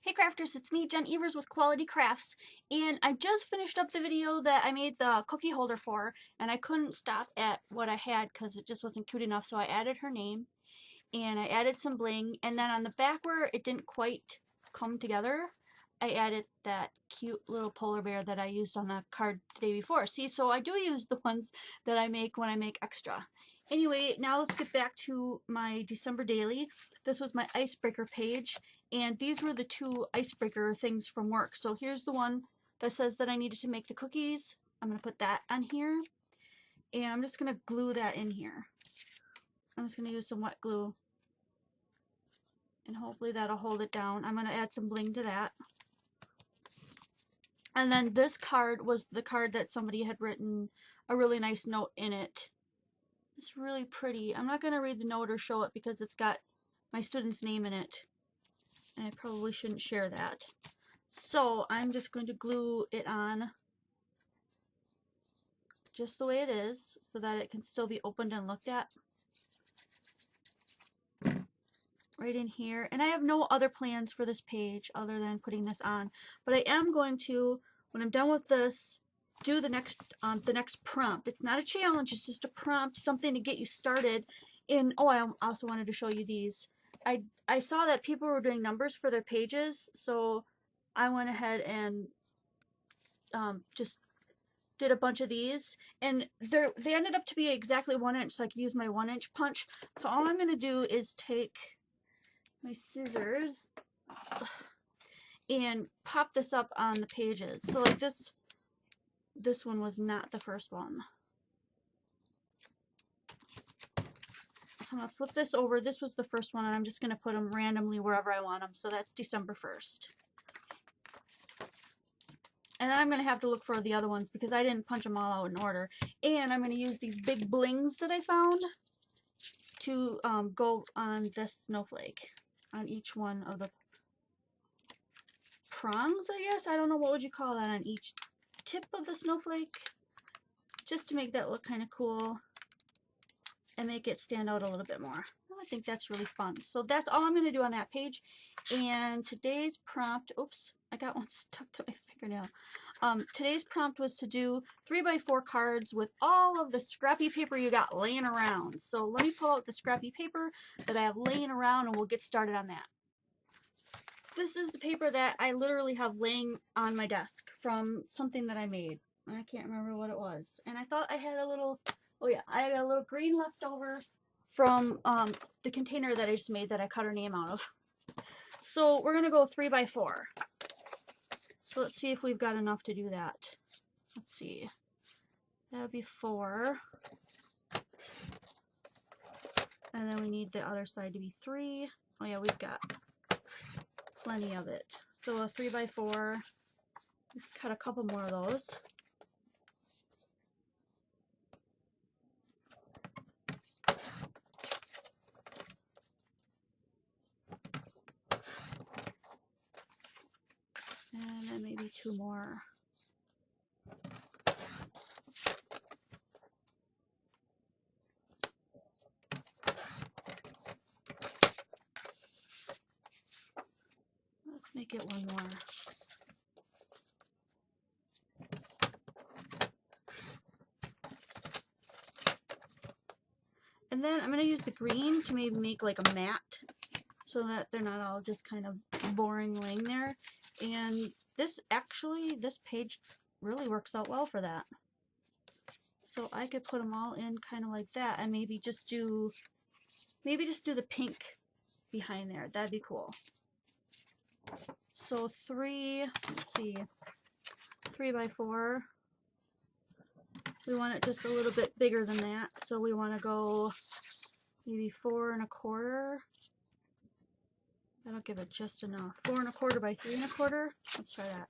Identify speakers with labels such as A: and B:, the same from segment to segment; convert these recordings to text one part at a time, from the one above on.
A: Hey crafters, it's me, Jen Evers with Quality Crafts, and I just finished up the video that I made the cookie holder for, and I couldn't stop at what I had because it just wasn't cute enough, so I added her name, and I added some bling, and then on the back where it didn't quite come together, I added that cute little polar bear that I used on the card the day before. See, so I do use the ones that I make when I make extra. Anyway, now let's get back to my December daily. This was my icebreaker page, and these were the two icebreaker things from work. So here's the one that says that I needed to make the cookies. I'm going to put that on here, and I'm just going to glue that in here. I'm just going to use some wet glue, and hopefully that'll hold it down. I'm going to add some bling to that. And then this card was the card that somebody had written a really nice note in it. It's really pretty. I'm not going to read the note or show it because it's got my student's name in it. And I probably shouldn't share that. So I'm just going to glue it on just the way it is so that it can still be opened and looked at. Right in here. And I have no other plans for this page other than putting this on. But I am going to, when I'm done with this, do the next prompt. It's not a challenge, it's just a prompt, something to get you started. And oh, I also wanted to show you these. I saw that people were doing numbers for their pages, so I went ahead and just did a bunch of these, and they ended up to be exactly 1 inch, so I could use my 1-inch punch. So all I'm going to do is take my scissors and pop this up on the pages. So like this one was not the first one. So I'm going to flip this over. This was the first one, and I'm just going to put them randomly wherever I want them. So that's December 1st. And then I'm going to have to look for the other ones because I didn't punch them all out in order. And I'm going to use these big blings that I found to go on this snowflake, on each one of the prongs, I guess. I don't know, what would you call that, on each tip of the snowflake, just to make that look kind of cool and make it stand out a little bit more. I think that's really fun. So that's all I'm going to do on that page. And today's prompt, oops, I got one stuck to my fingernail. Today's prompt was to do 3x4 cards with all of the scrappy paper you got laying around. So let me pull out the scrappy paper that I have laying around and we'll get started on that. This is the paper that I literally have laying on my desk from something that I made. I can't remember what it was. And I thought I had a little, oh yeah, I had a little green left over from the container that I just made that I cut her name out of. So we're going to go 3x4. So let's see if we've got enough to do that. Let's see. That would be 4. And then we need the other side to be 3. Oh yeah, we've got plenty of it. So a 3x4. Cut a couple more of those. And then maybe 2 more. Let's make it 1 more. And then I'm going to use the green to maybe make like a mat so that they're not all just kind of boring laying there. And this page really works out well for that. So I could put them all in kind of like that and maybe just do the pink behind there. That'd be cool. So 3x4. We want it just a little bit bigger than that. So we want to go maybe 4 1/4. That'll give it just enough. 4 1/4 by 3 1/4. Let's try that.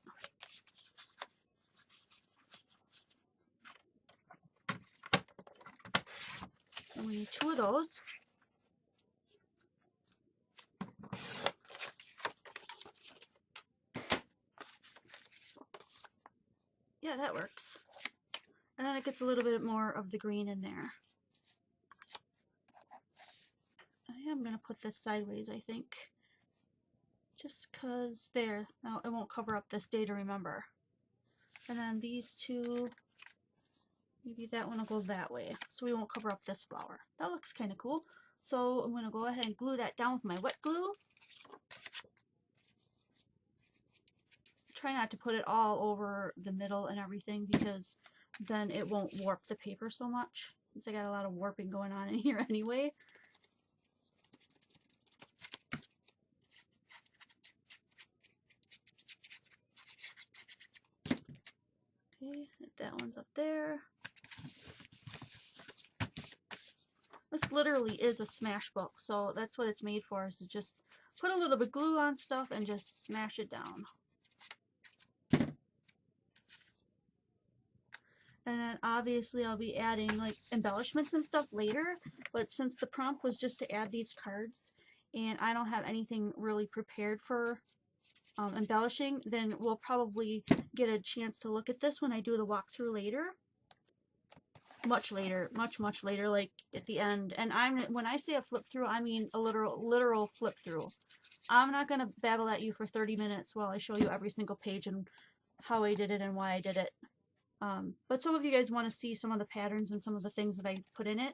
A: And we need 2 of those. Yeah, that works. And then it gets a little bit more of the green in there. I am going to put this sideways, I think, just because there, now it won't cover up this day to remember. And then these two, maybe that one will go that way, so we won't cover up this flower. That looks kind of cool. So I'm going to go ahead and glue that down with my wet glue. Try not to put it all over the middle and everything, because then it won't warp the paper so much, since I got a lot of warping going on in here anyway. Okay, that one's up there. This literally is a smash book, so that's what it's made for, is to just put a little bit of glue on stuff and just smash it down. And then obviously I'll be adding like embellishments and stuff later, but since the prompt was just to add these cards and I don't have anything really prepared for embellishing, then we'll probably get a chance to look at this when I do the walkthrough later. Much later, much later, like at the end. And when I say a flip through, I mean a literal flip through. I'm not gonna babble at you for 30 minutes while I show you every single page and how I did it and why I did it. But some of you guys want to see some of the patterns and some of the things that I put in it.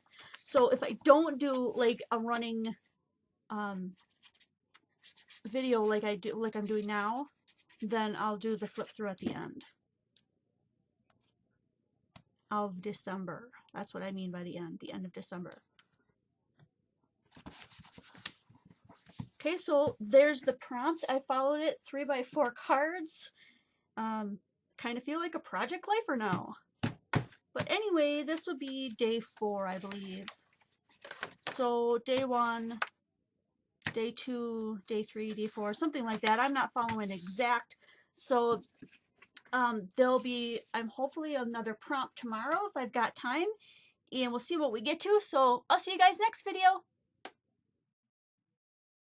A: So if I don't do like a running video like I'm doing now, then I'll do the flip through at the end of December. That's what I mean by the end of December. Okay, so there's the prompt. I followed it, 3x4 cards. Kind of feel like a project lifer now. But anyway, this will be day 4, I believe. So day 1, day 2, day 3, day 4, something like that. I'm not following exact. So there'll be, hopefully another prompt tomorrow if I've got time. And we'll see what we get to. So I'll see you guys next video.